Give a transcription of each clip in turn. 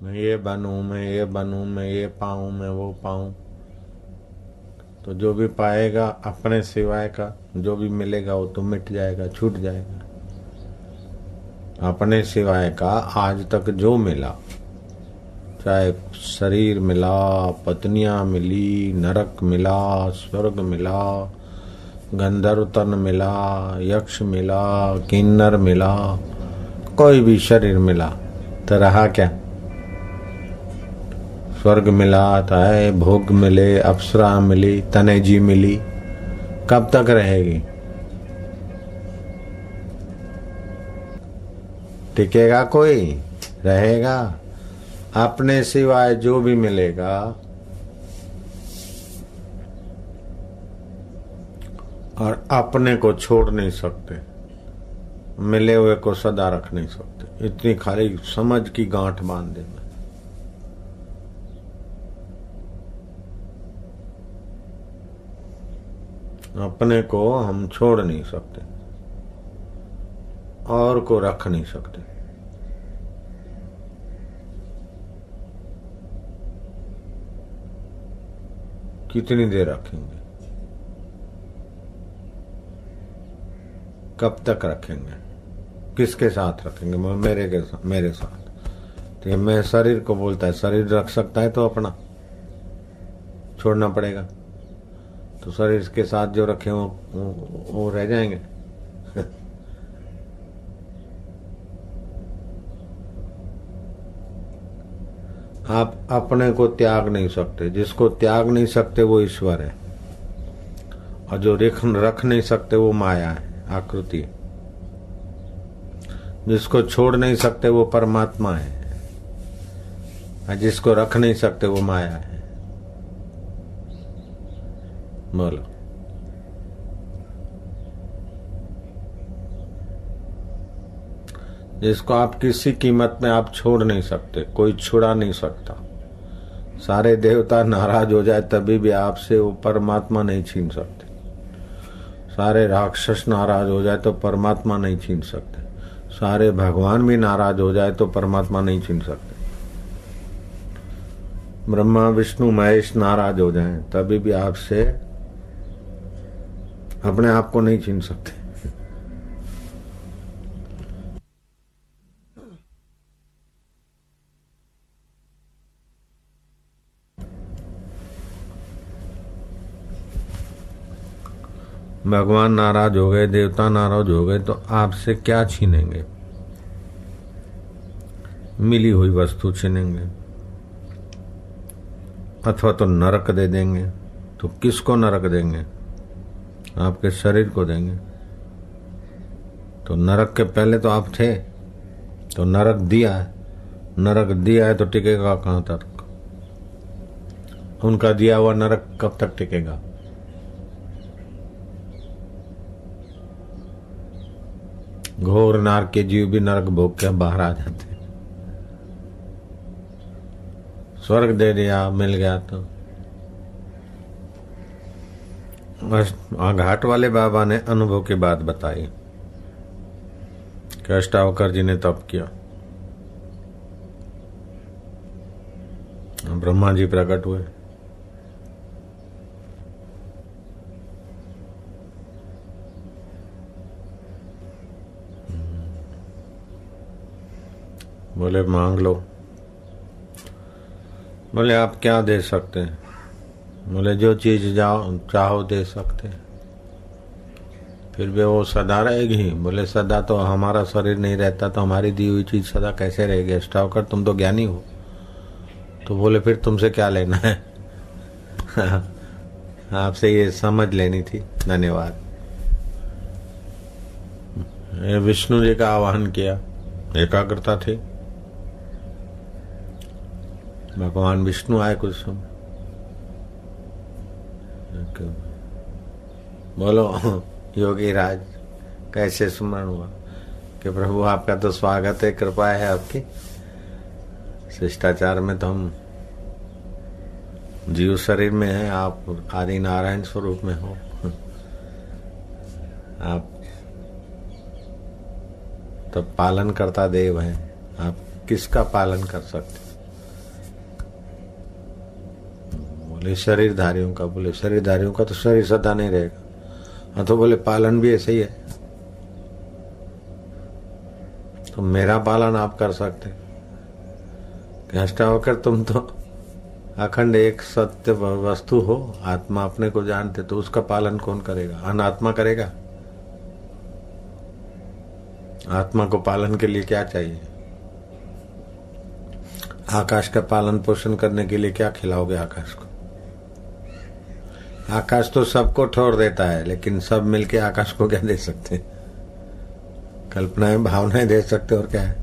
मैं ये बनूं, मैं ये बनूं, मैं ये पाऊं, मैं वो पाऊं, तो जो भी पाएगा अपने सिवाय का जो भी मिलेगा वो तो मिट जाएगा, छूट जाएगा। अपने सिवाय का आज तक जो मिला, चाहे शरीर मिला, पत्नियां मिली, नरक मिला, स्वर्ग मिला, गंधर्व तन मिला, यक्ष मिला, किन्नर मिला, कोई भी शरीर मिला तो रहा क्या? स्वर्ग मिला तो है, भोग मिले, अप्सरा मिली, तनेजी मिली, कब तक रहेगी? टिकेगा कोई? रहेगा? अपने सिवाय जो भी मिलेगा और अपने को छोड़ नहीं सकते, मिले हुए को सदा रख नहीं सकते, इतनी खाली समझ की गांठ बांध देना। अपने को हम छोड़ नहीं सकते और को रख नहीं सकते। कितनी देर रखेंगे? कब तक रखेंगे? किसके साथ रखेंगे? मेरे साथ। तो ये मैं शरीर को बोलता है, शरीर रख सकता है तो अपना छोड़ना पड़ेगा। तो शरीर के साथ जो रखे वो रह जाएंगे। आप अपने को त्याग नहीं सकते, जिसको त्याग नहीं सकते वो ईश्वर है, और जो रख नहीं सकते वो माया है, आकृति है। जिसको छोड़ नहीं सकते वो परमात्मा है, और जिसको रख नहीं सकते वो माया है। बोलो। जिसको आप किसी कीमत में आप छोड़ नहीं सकते, कोई छुड़ा नहीं सकता। सारे देवता नाराज हो जाए तभी भी आपसे वो परमात्मा नहीं छीन सकते। सारे राक्षस नाराज हो जाए तो परमात्मा नहीं छीन सकते। सारे भगवान भी नाराज हो जाए तो परमात्मा नहीं छीन सकते। ब्रह्मा विष्णु महेश नाराज हो जाए तभी भी आपसे अपने आप को नहीं छीन सकते। भगवान नाराज हो गए, देवता नाराज हो गए तो आपसे क्या छीनेंगे? मिली हुई वस्तु छीनेंगे, अथवा तो नरक दे देंगे। तो किसको नरक देंगे? आपके शरीर को देंगे। तो नरक के पहले तो आप थे, तो नरक दिया है। नरक दिया है तो टिकेगा कहां तक? उनका दिया हुआ नरक कब तक टिकेगा? घोर नार के जीव भी नरक भोग के बाहर आ जाते। स्वर्ग दे दिया, मिल गया तो बस। घाट वाले बाबा ने अनुभव की बात बताई कि अष्टावकर जी ने तप किया, ब्रह्मा जी प्रकट हुए, बोले मांग लो। बोले आप क्या दे सकते हैं? बोले जो चीज जाओ चाहो दे सकते हैं। फिर भी वो सदा रहेगी? बोले सदा तो हमारा शरीर नहीं रहता, तो हमारी दी हुई चीज सदा कैसे रहेगी? अष्टावकर तुम तो ज्ञानी हो। तो बोले फिर तुमसे क्या लेना है? आपसे ये समझ लेनी थी। धन्यवाद। विष्णु जी का आह्वान किया, एकाग्रता थी। भगवान विष्णु आए कुछ समय। बोलो योगी राज, कैसे स्मरण हुआ कि प्रभु आपका तो स्वागत है, कृपा है आपकी। शिष्टाचार में तो हम जीव शरीर में हैं, आप आदि नारायण स्वरूप में हो। आप तो पालन करता देव हैं, आप किसका पालन कर सकते? बोले शरीरधारियों का, बोले शरीरधारियों का तो शरीर सदा नहीं रहेगा। हाँ तो बोले पालन भी ऐसे ही है, तो मेरा पालन आप कर सकते। अष्टावक्र तुम तो अखंड एक सत्य वस्तु हो, आत्मा अपने को जानते, तो उसका पालन कौन करेगा? अनात्मा करेगा। आत्मा को पालन के लिए क्या चाहिए? आकाश का पालन पोषण करने के लिए क्या खिलाओगे आकाश को? आकाश तो सबको ठोर देता है, लेकिन सब मिलके आकाश को क्या दे सकते हैं? कल्पनाएं, भावनाएं दे सकते, और क्या है?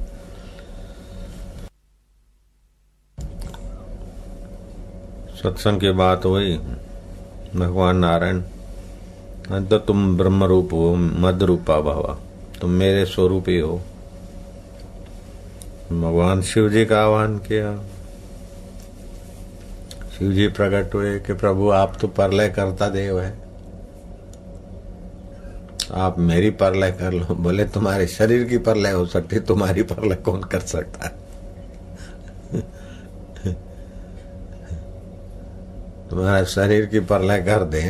सत्संग की बात हुई, भगवान नारायण, तो तुम ब्रह्म रूप हो, मद रूपा भवा, तुम मेरे स्वरूप ही हो। भगवान शिव जी का आह्वान किया। शिव जी प्रकट हुए कि प्रभु आप तो प्रलय करता देव है, आप मेरी प्रलय कर लो। बोले तुम्हारे शरीर की प्रलय हो सकती, तुम्हारी प्रलय कौन कर सकता है? तुम्हारा शरीर की प्रलय कर दे,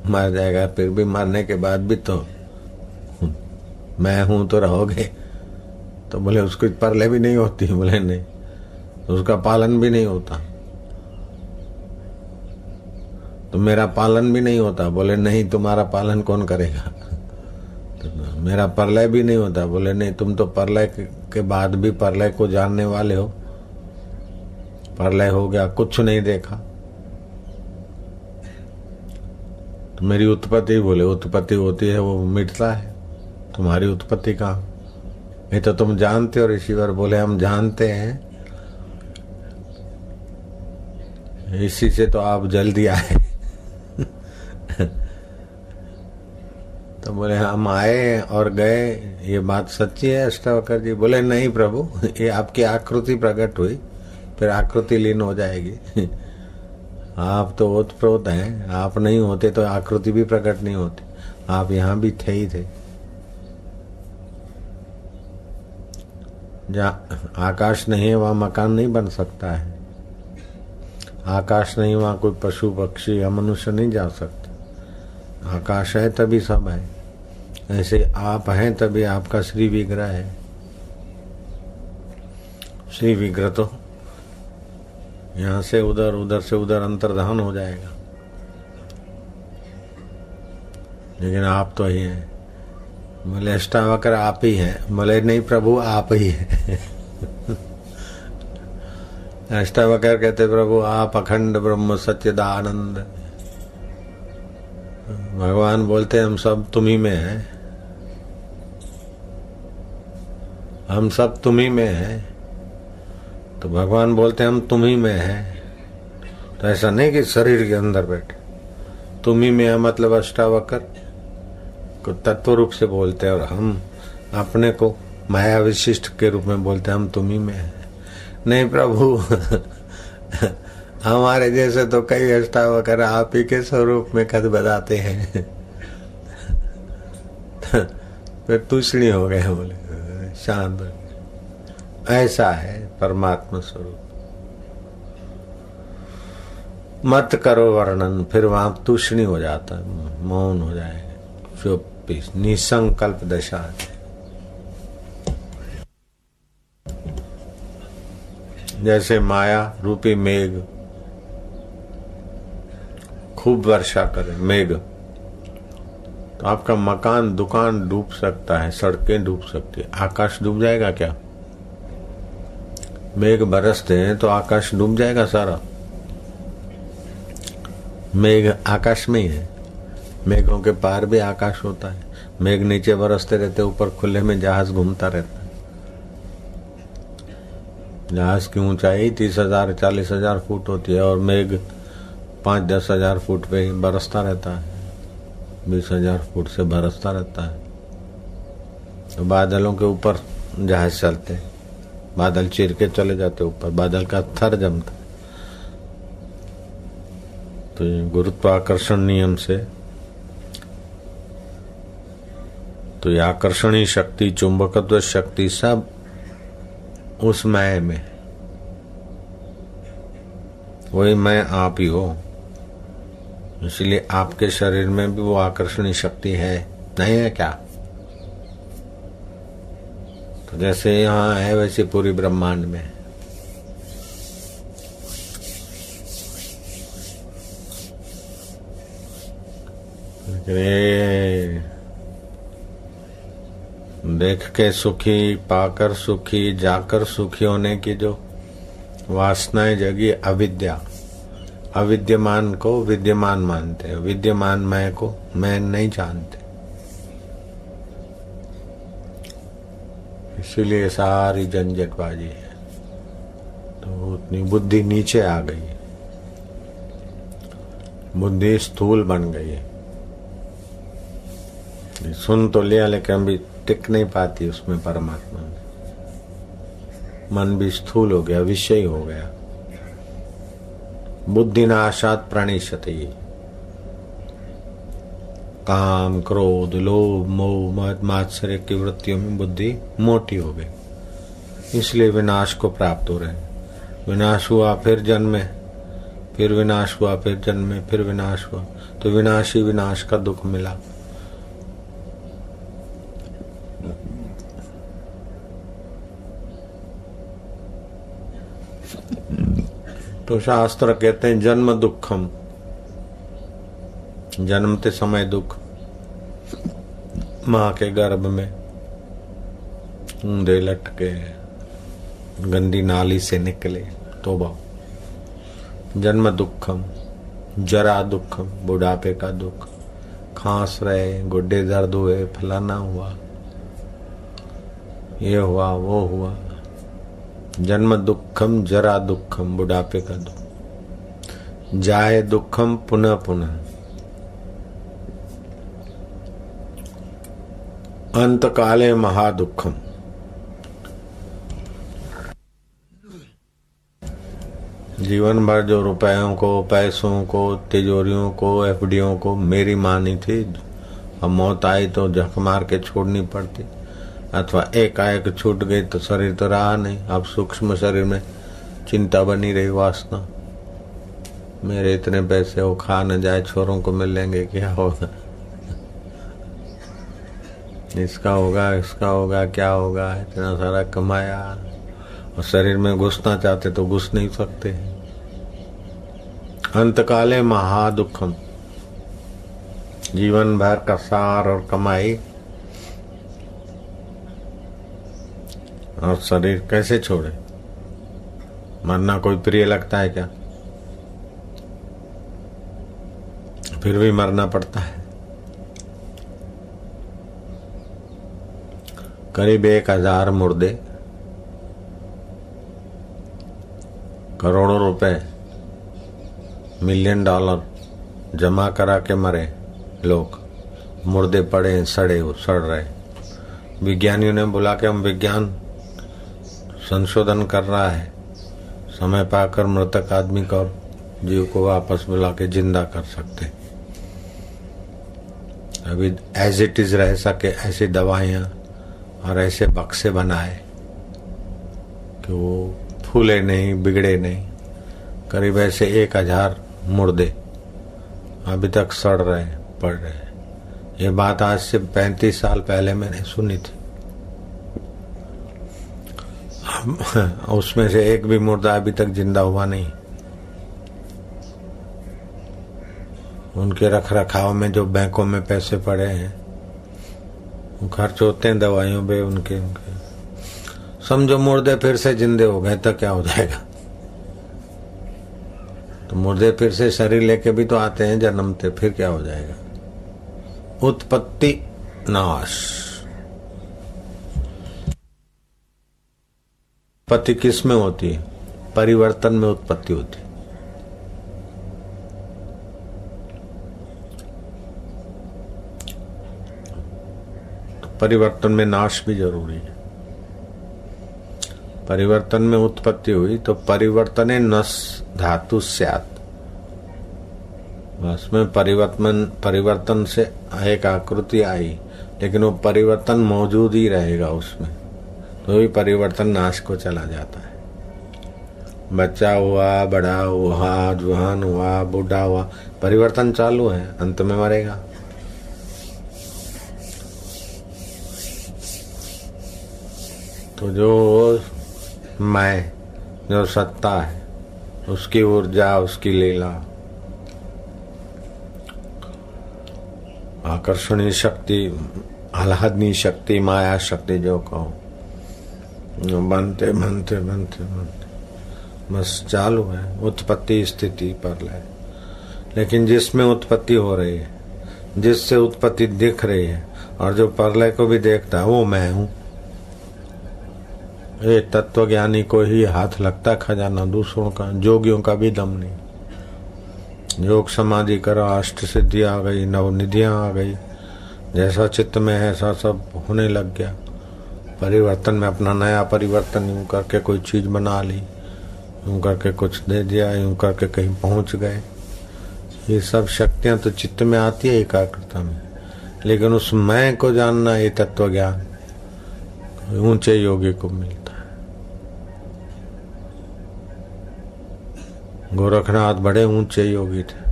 मर जाएगा, फिर भी मरने के बाद भी तो मैं हूं तो रहोगे। तो बोले उसकी प्रलय भी नहीं होती। बोले नहीं, उसका पालन भी नहीं होता, तो मेरा पालन भी नहीं होता। बोले नहीं, तुम्हारा पालन कौन करेगा? तो मेरा प्रलय भी नहीं होता। बोले नहीं, तुम तो प्रलय के बाद भी प्रलय को जानने वाले हो। प्रलय हो गया, कुछ नहीं देखा, तो मेरी उत्पत्ति, बोले उत्पत्ति होती है वो मिटता है, तुम्हारी उत्पत्ति कहाँ? ये तो तुम जानते हो ऋषिवर। बोले हम जानते हैं, इसी से तो आप जल्दी आए। तो बोले हम आए और गए, ये बात सच्ची है अष्टावक्र जी? बोले नहीं प्रभु, ये आपकी आकृति प्रकट हुई, फिर आकृति लीन हो जाएगी। आप तो ओतप्रोत हैं, आप नहीं होते तो आकृति भी प्रकट नहीं होती। आप यहाँ भी थे ही थे। जहाँ आकाश नहीं है वहाँ मकान नहीं बन सकता है। आकाश नहीं, वहाँ कोई पशु पक्षी या मनुष्य नहीं जा सकते। आकाश है तभी सब है। ऐसे आप हैं तभी आपका श्री विग्रह है। श्री विग्रह तो यहाँ से उधर, उधर से उधर अंतर्धान हो जाएगा, लेकिन आप तो ही हैं। बोले अष्टावक्र आप ही हैं। बोले नहीं प्रभु, आप ही हैं। अष्टावक्र कहते प्रभु आप अखंड ब्रह्म सच्चिदानंद। भगवान बोलते हम सब तुम्ही में हैं, हम सब तुम्ही में हैं। तो भगवान बोलते हम तुम्ही में हैं। तो ऐसा नहीं कि शरीर के अंदर बैठे, तुम्ही में है मतलब अष्टावक्र को तत्व रूप से बोलते हैं, और हम अपने को माया विशिष्ट के रूप में बोलते हैं हम तुम्ही में हैं। नहीं प्रभु, हमारे जैसे तो कई अष्टावक्र आप ही के स्वरूप में कद बताते हैं। फिर तुष्णी हो गए। बोले शांत, ऐसा है परमात्मा स्वरूप। मत करो वर्णन, फिर वहां तुष्णी हो जाता है, मौन हो जाएगा, चुप्पी, निसंकल्प दशा है। जैसे माया रूपी मेघ खूब वर्षा करे, मेघ, तो आपका मकान दुकान डूब सकता है, सड़कें डूब सकती है। आकाश डूब जाएगा क्या? मेघ बरसते हैं तो आकाश डूब जाएगा सारा। मेघ आकाश में ही है, मेघों के पार भी आकाश होता है। मेघ नीचे बरसते रहते, ऊपर खुले में जहाज घूमता रहता है। जहाज की ऊंचाई 30,000 40,000 फुट होती है, और मेघ 5-10 हजार फुट पे ही बरसता रहता है, 20,000 फुट से बरसता रहता है। तो बादलों के ऊपर जहाज चलते हैं, बादल चीर के चले जाते ऊपर, बादल का थर जमता है। तो गुरुत्वाकर्षण नियम से तो ये आकर्षणी शक्ति, चुंबकत्व शक्ति सब उस मैं में, वही मैं आप ही हो। इसलिए आपके शरीर में भी वो आकर्षणी शक्ति है, नहीं है क्या? तो जैसे यहाँ है वैसे पूरी ब्रह्मांड में। देख के सुखी, पाकर सुखी, जाकर सुखी होने की जो वासनाएं जगी, अविद्या। अविद्यमान को विद्यमान मानते हैं, विद्यमान मैं को मैं नहीं जानते। इसीलिए सारी झंझटबाजी है। तो उतनी बुद्धि नीचे आ गई, बुद्धि स्थूल बन गई है। सुन तो लिया लेकिन अभी टिक नहीं पाती उसमें, परमात्मा में। मन भी स्थूल हो गया, विषय हो गया। बुद्धि नाशात प्रणिशति। काम, क्रोध, लोभ, मोह, मद, मात्सर्य की वृत्तियों में बुद्धि मोटी हो गई, इसलिए विनाश को प्राप्त हो रहे। विनाश हुआ फिर जन्मे, फिर विनाश हुआ फिर जन्मे, फिर विनाश हुआ, तो विनाश ही विनाश का दुख मिला। तो शास्त्र कहते हैं जन्म दुखम, जन्मते समय दुख, मां के गर्भ में ऊंधे लटके गंदी नाली से निकले, तौबा। जन्म दुखम, जरा दुखम, बुढ़ापे का दुख, खांस रहे, गुड्डे दर्द हुए, फलाना हुआ, ये हुआ, वो हुआ। जन्म दुखम, जरा दुखम, बुढ़ापे का दुख, जाए दुखम पुनः पुनः, अंत काले महादुखम। जीवन भर जो रुपयों को, पैसों को, तिजोरियों को, एफडीओं को मेरी मानी थी, अब मौत आई तो झक मार के छोड़नी पड़ती, अथवा एकाएक छूट गई तो शरीर तो रहा नहीं। अब सूक्ष्म शरीर में चिंता बनी रही, वासना, मेरे इतने पैसे वो खा न जाए, छोरों को मिलेंगे, क्या होगा, इसका होगा, इसका होगा, क्या होगा, इतना सारा कमाया, और शरीर में घुसना चाहते तो घुस नहीं सकते। अंतकाले महादुखम, जीवन भर का सार और कमाई और शरीर कैसे छोड़े? मरना कोई प्रिय लगता है क्या? फिर भी मरना पड़ता है। करीब 1000 मुर्दे, करोड़ों रुपए, $1 मिलियन जमा करा के मरे लोग, मुर्दे पड़े सड़े सड़ रहे। विज्ञानियों ने बोला कि हम विज्ञान संशोधन कर रहा है, समय पाकर मृतक आदमी को, जीव को वापस बुला के जिंदा कर सकते। अभी एज इट इज रह सके ऐसी दवाइयां और ऐसे बक्से बनाए कि वो फूले नहीं, बिगड़े नहीं। करीब ऐसे 1000 मुर्दे अभी तक सड़ रहे, पड़ रहे। ये बात आज से 35 साल पहले मैंने सुनी थी। उसमें से एक भी मुर्दा अभी तक जिंदा हुआ नहीं। उनके रख रखाव में जो बैंकों में पैसे पड़े हैं वो खर्च होते हैं दवाइयों पे उनके। समझो मुर्दे फिर से जिंदे हो गए तो क्या हो जाएगा? तो मुर्दे फिर से शरीर लेके भी तो आते हैं जन्मते, फिर क्या हो जाएगा? उत्पत्ति नाश। उत्पत्ति किस में होती है? परिवर्तन में उत्पत्ति होती है। तो परिवर्तन में नाश भी जरूरी है। परिवर्तन में उत्पत्ति हुई तो परिवर्तने नस धातु स्यात्। बस में परिवर्तन से एक आकृति आई, लेकिन वो परिवर्तन मौजूद ही रहेगा उसमें, तो भी परिवर्तन नाश को चला जाता है। बच्चा हुआ, बड़ा हुआ, जवान हुआ, बूढ़ा हुआ, परिवर्तन चालू है, अंत में मरेगा। तो जो मैं, जो सत्ता है, उसकी ऊर्जा, उसकी लीला, आकर्षणी शक्ति, आह्लादनी शक्ति, माया शक्ति जो कहो, बनते बनते बनते बनते बस चालू है उत्पत्ति स्थिति प्रलय। लेकिन जिसमें उत्पत्ति हो रही है, जिससे उत्पत्ति दिख रही है और जो प्रलय को भी देखता है, वो मैं हूं। ये तत्वज्ञानी को ही हाथ लगता खजाना, दूसरों का, जोगियों का भी दम नहीं। योग समाधि करो, अष्ट सिद्धि आ गई, नवनिधियां आ गई, जैसा चित्त में है ऐसा सब होने लग गया। परिवर्तन में अपना नया परिवर्तन यूं करके कोई चीज बना ली, यूं करके कुछ दे दिया, यूं करके कहीं पहुंच गए। ये सब शक्तियां तो चित्त में आती है एकाग्रता में, लेकिन उस मैं को जानना, ये तत्व ज्ञान ऊंचे योगी को मिलता है। गोरखनाथ बड़े ऊंचे योगी थे,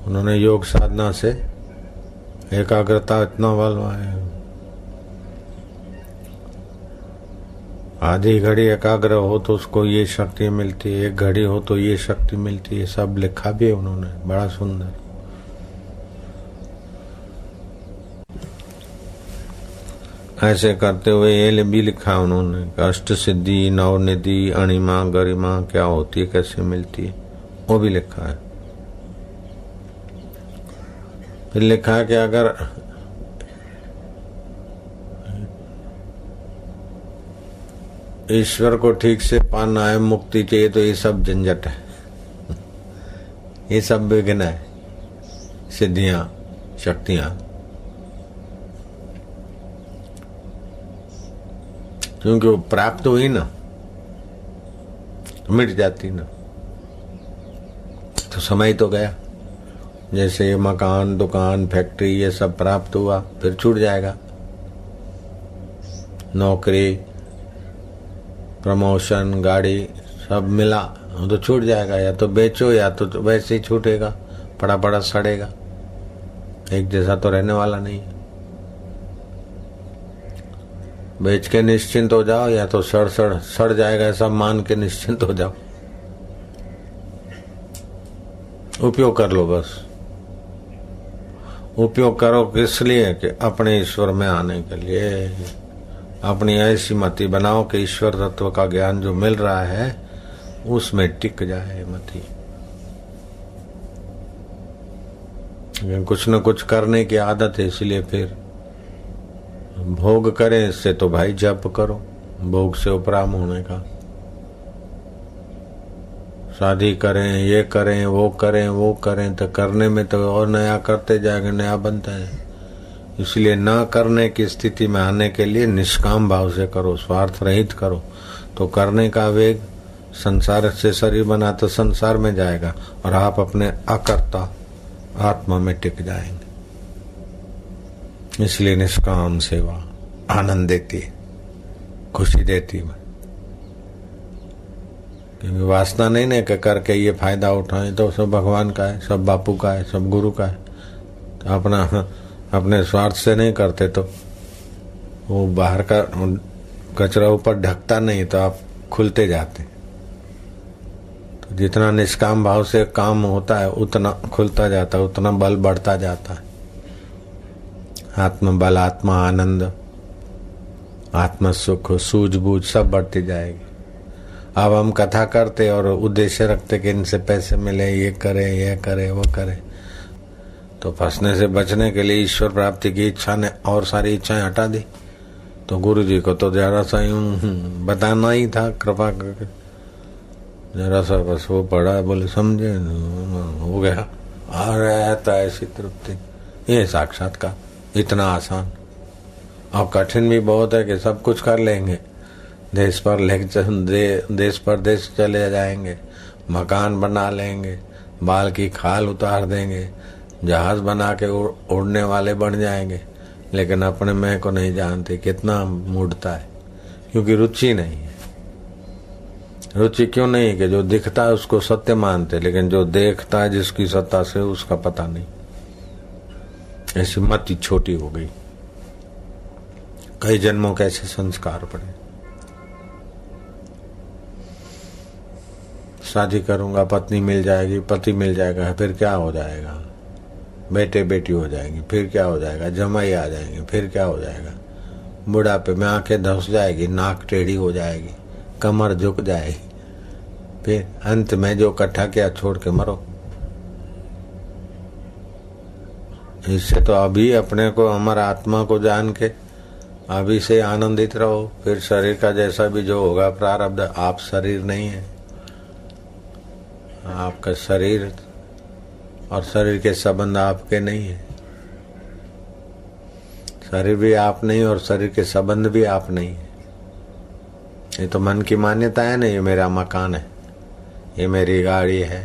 उन्होंने योग साधना से एकाग्रता इतना बलवाया, आधी घड़ी एकाग्र हो तो उसको ये शक्ति मिलती है, एक घड़ी हो तो ये शक्ति मिलती है। सब लिखा भी है उन्होंने, बड़ा सुंदर। ऐसे करते हुए ये भी लिखा उन्होंने, अष्ट सिद्धि, नवनिधि, अणिमा, गरिमा क्या होती है, कैसे मिलती है, वो भी लिखा है। फिर लिखा है कि अगर ईश्वर को ठीक से पाना है, मुक्ति चाहिए, तो ये सब झंझट है, ये सब विघ्न है, सिद्धियां, शक्तियां। क्योंकि वो प्राप्त हुई ना, मिट जाती ना, तो समय तो गया। जैसे ये मकान, दुकान, फैक्ट्री, ये सब प्राप्त हुआ, फिर छूट जाएगा। नौकरी, प्रमोशन, गाड़ी सब मिला तो छूट जाएगा, या तो बेचो या तो वैसे ही छूटेगा, पड़ा पड़ा सड़ेगा, एक जैसा तो रहने वाला नहीं। बेच के निश्चिंत हो जाओ, या तो सड़ जाएगा ऐसा मान के निश्चिंत हो जाओ। उपयोग कर लो, बस उपयोग करो किस लिए, कि अपने ईश्वर में आने के लिए। अपनी ऐसी मति बनाओ कि ईश्वर तत्व का ज्ञान जो मिल रहा है उसमें टिक जाए मति। लेकिन कुछ न कुछ करने की आदत है, इसलिए फिर भोग करें, इससे तो भाई जप करो, भोग से उपराम होने का। शादी करें, ये करें, वो करें, वो करें, तो करने में तो और नया करते जाएंगे, नया बनता है। इसलिए न करने की स्थिति में आने के लिए निष्काम भाव से करो, स्वार्थ रहित करो, तो करने का वेग संसार से शरीर बना तो संसार में जाएगा और आप अपने अकर्ता आत्मा में टिक जाएंगे। इसलिए निष्काम सेवा आनंद देती है, खुशी देती है, क्योंकि वासना नहीं ना कि करके ये फायदा उठाए, तो सब भगवान का है, सब बापू का है, सब गुरु का है। तो अपने स्वार्थ से नहीं करते तो वो बाहर का कचरा ऊपर ढकता नहीं, तो आप खुलते जाते। तो जितना निष्काम भाव से काम होता है उतना खुलता जाता है, उतना बल बढ़ता जाता है। आत्म बल, आत्मा आनंद, आत्म सुख, सूझबूझ सब बढ़ती जाएगी। अब हम कथा करते और उद्देश्य रखते कि इनसे पैसे मिले, ये करे वो करे, तो फंसने से बचने के लिए ईश्वर प्राप्ति की इच्छा ने और सारी इच्छाएं हटा दी। तो गुरु जी को तो जरा सा यूं बताना ही था, कृपा करके जरा सा बस वो पढ़ा, बोले समझे, हो गया। आ रहता ऐसी तृप्ति, ये साक्षात्कार इतना आसान। और कठिन भी बहुत है कि सब कुछ कर लेंगे, देश पर देश चले जाएंगे, मकान बना लेंगे, बाल की खाल उतार देंगे, जहाज बना के उड़ने वाले बन जाएंगे, लेकिन अपने मैं को नहीं जानते, कितना मुड़ता है, क्योंकि रुचि नहीं है। रुचि क्यों नहीं कि जो दिखता है उसको सत्य मानते, लेकिन जो देखता है जिसकी सत्ता से उसका पता नहीं। ऐसी मति छोटी हो गई। कई जन्मों के ऐसे संस्कार पड़े। शादी करूंगा, पत्नी मिल जाएगी, पति मिल जाएगा, फिर क्या हो जाएगा? बेटे बेटी हो जाएंगे, फिर क्या हो जाएगा? जमाई आ जाएंगे, फिर क्या हो जाएगा? बुढ़ापे में आंखें धंस जाएगी, नाक टेढ़ी हो जाएगी, कमर झुक जाएगी, फिर अंत में जो इकट्ठा किया छोड़ के मरो। इससे तो अभी अपने को, हमारा आत्मा को जान के अभी से आनंदित रहो। फिर शरीर का जैसा भी जो होगा प्रारब्ध, आप शरीर नहीं है। आपका शरीर और शरीर के संबंध आपके नहीं है। शरीर भी आप नहीं और शरीर के संबंध भी आप नहीं है। ये तो मन की मान्यता है ना, ये मेरा मकान है, ये मेरी गाड़ी है,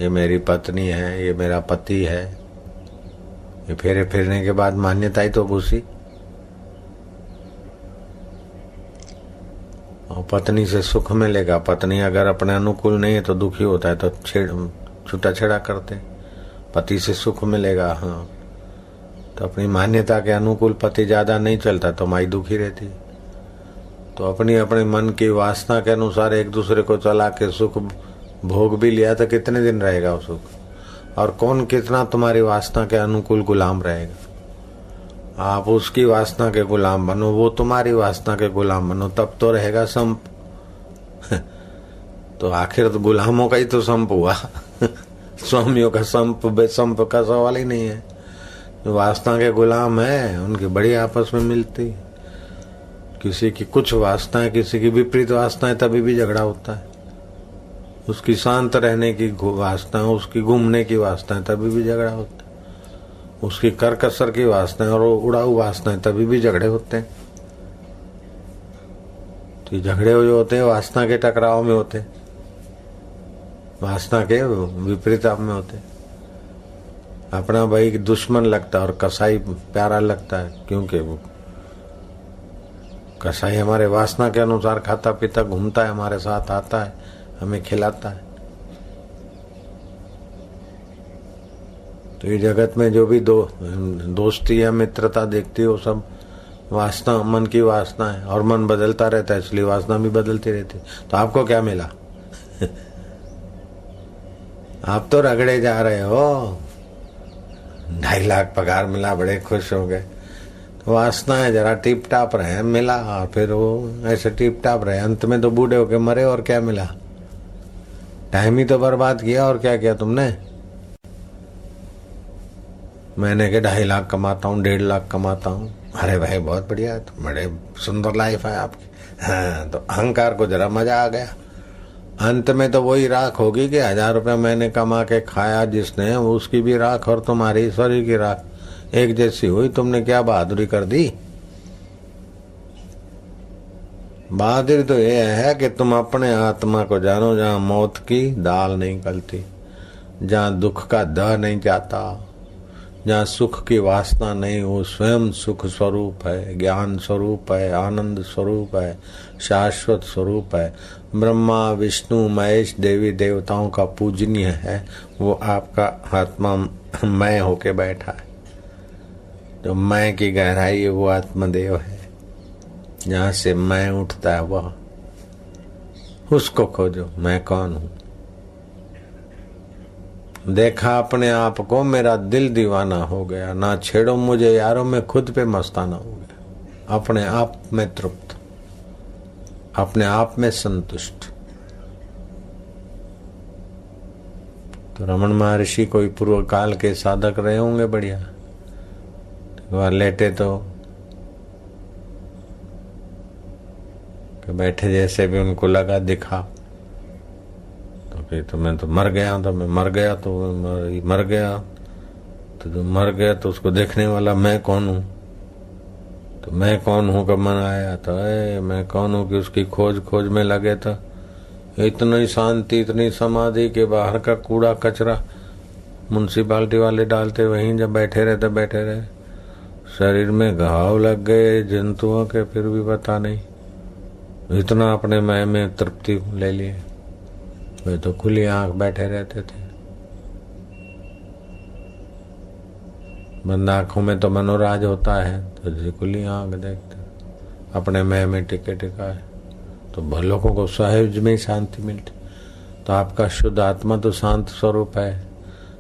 ये मेरी पत्नी है, ये मेरा पति है। ये फेरे फिरने के बाद मान्यता ही तो घुसी। और पत्नी से सुख मिलेगा। पत्नी अगर अपने अनुकूल नहीं है तो दुखी होता है, तो छूटा छेड़ा करते। पति से सुख मिलेगा, हाँ, तो अपनी मान्यता के अनुकूल पति ज्यादा नहीं चलता तो माई दुखी रहती। तो अपनी अपने मन की वासना के अनुसार एक दूसरे को चला के सुख भोग भी लिया तो कितने दिन रहेगा वो सुख? और कौन कितना तुम्हारी वासना के अनुकूल गुलाम रहेगा? आप उसकी वासना के गुलाम बनो, वो तुम्हारी वासना के गुलाम बनो, तब तो रहेगा संप। तो आखिर तो गुलामों का ही तो संप हुआ। स्वामियों का संप बेसंप का सवाल ही नहीं है। जो वासना के गुलाम है उनकी बड़ी आपस में मिलती। किसी की कुछ वासना है, किसी की विपरीत वासना है, तभी भी झगड़ा होता है। उसकी शांत रहने की वासना है, उसकी घूमने की वासना है, तभी भी झगड़ा होता है। उसकी करकसर की वासना है और उड़ाऊ वासना है, तभी भी झगड़े होते हैं। तो झगड़े जो होते हैं वासना के टकराव में होते, वासना के विपरीत आप में होते। अपना भाई दुश्मन लगता है और कसाई प्यारा लगता है, क्योंकि वो कसाई हमारे वासना के अनुसार खाता पीता घूमता है, हमारे साथ आता है, हमें खिलाता है। तो ये जगत में जो भी दोस्ती या मित्रता देखती हो, सब वासना, मन की वासना है। और मन बदलता रहता है, इसलिए वासना भी बदलती रहती। तो आपको क्या मिला? आप तो रगड़े जा रहे हो। 2.5 लाख पगार मिला, बड़े खुश हो गए। तो वासना है, जरा टिप टाप रहे, मिला, और फिर वो ऐसे टिप टाप रहे, अंत में तो बूढ़े होके मरे। और क्या मिला? टाइम ही तो बर्बाद किया। और क्या किया तुमने? मैंने के 2.5 लाख कमाता हूँ, 1.5 लाख कमाता हूँ। अरे भाई बहुत बढ़िया है, तो बड़े सुंदर लाइफ है आपकी। हाँ, तो अहंकार को जरा मजा आ गया। अंत में तो वही राख होगी कि 1000 रुपया मैंने कमा के खाया जिसने, उसकी भी राख और तुम्हारी शरीर की राख एक जैसी हुई। तुमने क्या बहादुरी कर दी? बहादुरी तो ये है कि तुम अपने आत्मा को जानो, जहाँ मौत की दाल नहीं गलती, जहाँ दुख का दह नहीं जाता, जहाँ सुख की वासना नहीं, वो स्वयं सुख स्वरूप है, ज्ञान स्वरूप है, आनंद स्वरूप है, शाश्वत स्वरूप है। ब्रह्मा विष्णु महेश देवी देवताओं का पूजनीय है। वो आपका आत्मा मैं होके बैठा है। जो मैं की गहराई है वो आत्मदेव है। जहाँ से मैं उठता है वह, उसको खोजो। मैं कौन हूँ? देखा अपने आप को, मेरा दिल दीवाना हो गया। ना छेड़ो मुझे यारों, मैं खुद पे मस्ताना हो गया। अपने आप में तृप्त, अपने आप में संतुष्ट। तो रमन महर्षि कोई पूर्व काल के साधक रहे होंगे बढ़िया। वह लेटे तो बैठे जैसे भी उनको लगा दिखा, तो मैं तो मर गया, तो मैं मर गया, तो मर गया, तो जो मर गया तो उसको देखने वाला मैं कौन हूँ? तो मैं कौन हूँ का मन आया, तो मैं कौन हूँ कि उसकी खोज में लगे। तो इतनी शांति, इतनी समाधि के बाहर का कूड़ा कचरा म्युनिसिपालिटी वाले डालते, वहीं जब बैठे रहे, शरीर में घाव लग गए जंतुओं के, फिर भी पता नहीं। इतना अपने मैं में तृप्ति ले लिए। वे तो खुली आंख बैठे रहते थे। बंद आंखों में तो मनोराज होता है, तो जी खुली आंख देखते अपने मैं में टिके टिका है, तो लोगों को सहज में शांति मिलती। तो आपका शुद्ध आत्मा तो शांत स्वरूप है,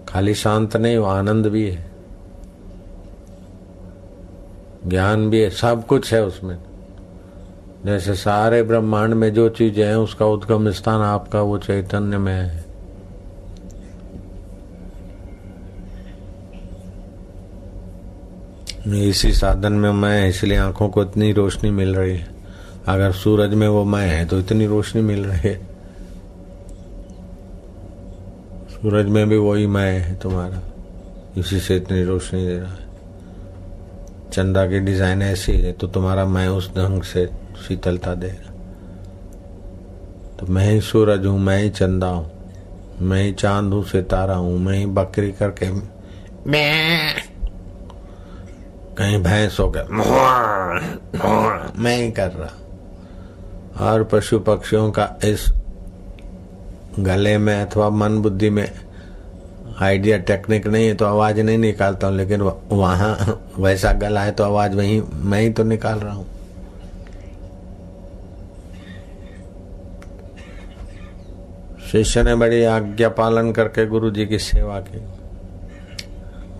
खाली शांत नहीं, वो आनंद भी है, ज्ञान भी है, सब कुछ है उसमें। जैसे सारे ब्रह्मांड में जो चीजें हैं उसका उद्गम स्थान आपका वो चैतन्य में है। इसी साधन में मैं, इसलिए आंखों को इतनी रोशनी मिल रही है। अगर सूरज में वो मैं है तो इतनी रोशनी मिल रही है। सूरज में भी वही मैं है तुम्हारा, इसी से इतनी रोशनी दे रहा है। चंदा की डिजाइन ऐसी है तो तुम्हारा मैं उस ढंग से शीतलता दे रहा। तो मैं ही सूरज हूं, मैं ही चंदा हूं, मैं ही चांद हूं, सितारा हूं, मैं ही बकरी करके मैं, कहीं भैंस हो गया मैं ही कर रहा। और पशु पक्षियों का इस गले में अथवा मन बुद्धि में आइडिया टेक्निक नहीं है तो आवाज नहीं निकालता हूं, लेकिन वहां वैसा गला है तो आवाज वही मैं ही तो निकाल रहा हूं। शिष्य ने बड़ी आज्ञा पालन करके गुरु जी की सेवा की।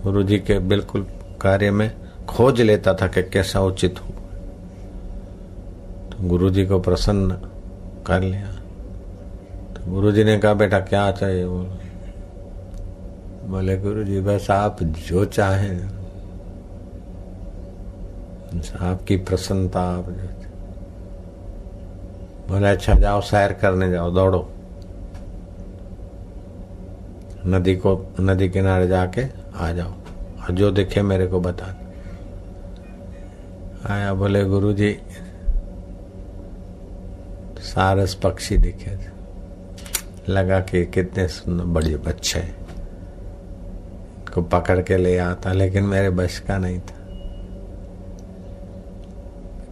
गुरु जी के बिल्कुल कार्य में खोज लेता था कि कैसा उचित हो। तो गुरु जी को प्रसन्न कर लिया। तो गुरु जी ने कहा बेटा क्या चाहिए? बोले गुरु जी बस आप जो चाहें, आपकी प्रसन्नता। आप बोले अच्छा जाओ सैर करने जाओ, दौड़ो, नदी किनारे जाके आ जाओ और जो दिखे मेरे को बता। आया, बोले गुरु जी सारस पक्षी दिखे, लगा कि कितने सुंदर बड़े बच्चे को पकड़ के ले आता, लेकिन मेरे बस का नहीं था।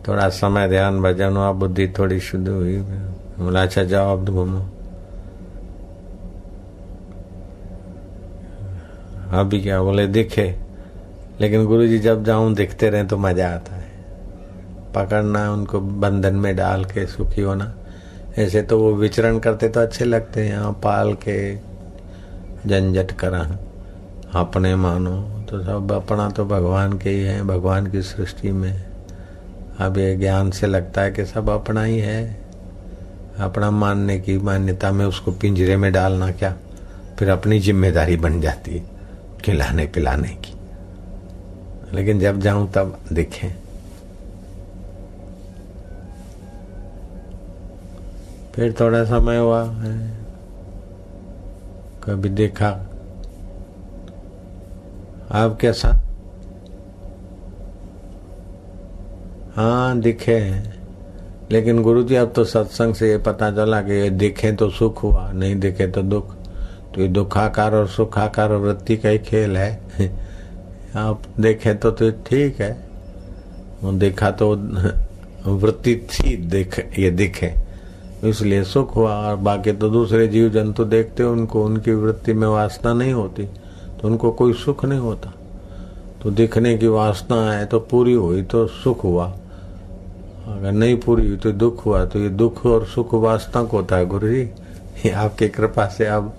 थोड़ा समय ध्यान भजन हुआ, बुद्धि थोड़ी शुद्ध हुई। बोला अच्छा जाओ अब घूमो। अभी क्या? बोले दिखे, लेकिन गुरुजी जब जाऊं दिखते रहे तो मजा आता है। पकड़ना, उनको बंधन में डाल के सुखी होना, ऐसे तो वो विचरण करते तो अच्छे लगते हैं। यहाँ पाल के झंझट करा अपने मानो, तो सब अपना तो भगवान के ही है, भगवान की सृष्टि में। अब ये ज्ञान से लगता है कि सब अपना ही है। अपना मानने की मान्यता में उसको पिंजरे में डालना क्या, फिर अपनी जिम्मेदारी बन जाती है खिलाने पिलाने की। लेकिन जब जाऊं तब दिखे। फिर थोड़ा समय हुआ, कभी देखा। अब कैसा? हाँ दिखे, लेकिन गुरुजी अब तो सत्संग से ये पता चला कि ये दिखे तो सुख हुआ, नहीं दिखे तो दुख। तो ये दुखाकार और सुखाकार वृत्ति का ही खेल है। आप देखे तो ठीक है, वो देखा तो वृत्ति थी, ये दिखे इसलिए सुख हुआ। और बाकी तो दूसरे जीव जंतु देखते उनको, उनकी वृत्ति में वासना नहीं होती तो उनको कोई सुख नहीं होता। तो दिखने की वासना है तो पूरी हुई तो सुख हुआ, अगर नहीं पूरी हुई तो दुख हुआ। तो ये दुख और सुख वासना को होता है गुरु जी, ये आपकी कृपा से। अब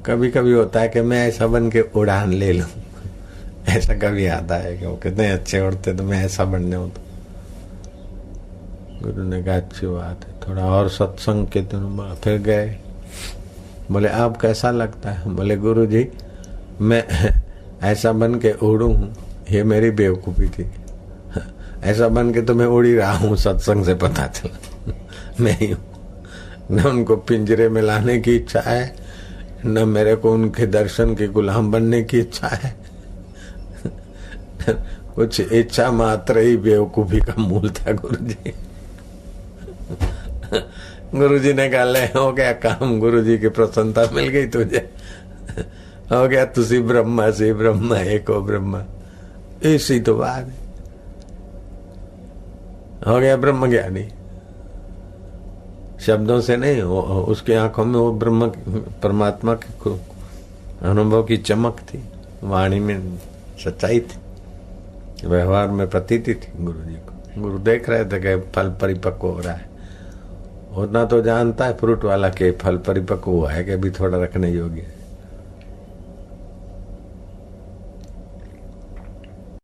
कभी कभी होता है कि मैं ऐसा बन के उड़ान ले लूं, ऐसा कभी आता है कि वो कितने अच्छे उड़ते तो मैं ऐसा बनने हो। तो गुरु ने कहा अच्छी बात है, थोड़ा और सत्संग के दिन फिर गए। बोले अब कैसा लगता है? बोले गुरु जी मैं ऐसा बन के उड़ू, ये मेरी बेवकूफी थी। ऐसा बन के तो मैं उड़ ही रहा हूँ, सत्संग से पता चला मैं ही हूँ। न उनको पिंजरे में लाने की इच्छा है, न मेरे को उनके दर्शन के गुलाम बनने की इच्छा है। कुछ इच्छा मात्र ही बेवकूफी का मूल था गुरुजी। गुरुजी ने कहा ले हो गया काम, गुरुजी की प्रसन्नता मिल गई तुझे, हो गया तुसी ब्रह्मा से ब्रह्मा एको ब्रह्मा। इसी तो बात है। हो गया ब्रह्म ज्ञानी। शब्दों से नहीं, उसके आंखों में वो ब्रह्म परमात्मा के अनुभव की चमक थी, वाणी में सच्चाई थी, व्यवहार में प्रतीति थी गुरु जी को। गुरु देख रहे थे कि फल परिपक्व हो रहा है। उतना तो जानता है फ्रूट वाला के फल परिपक्व हुआ है कि अभी थोड़ा रखने योग्य है।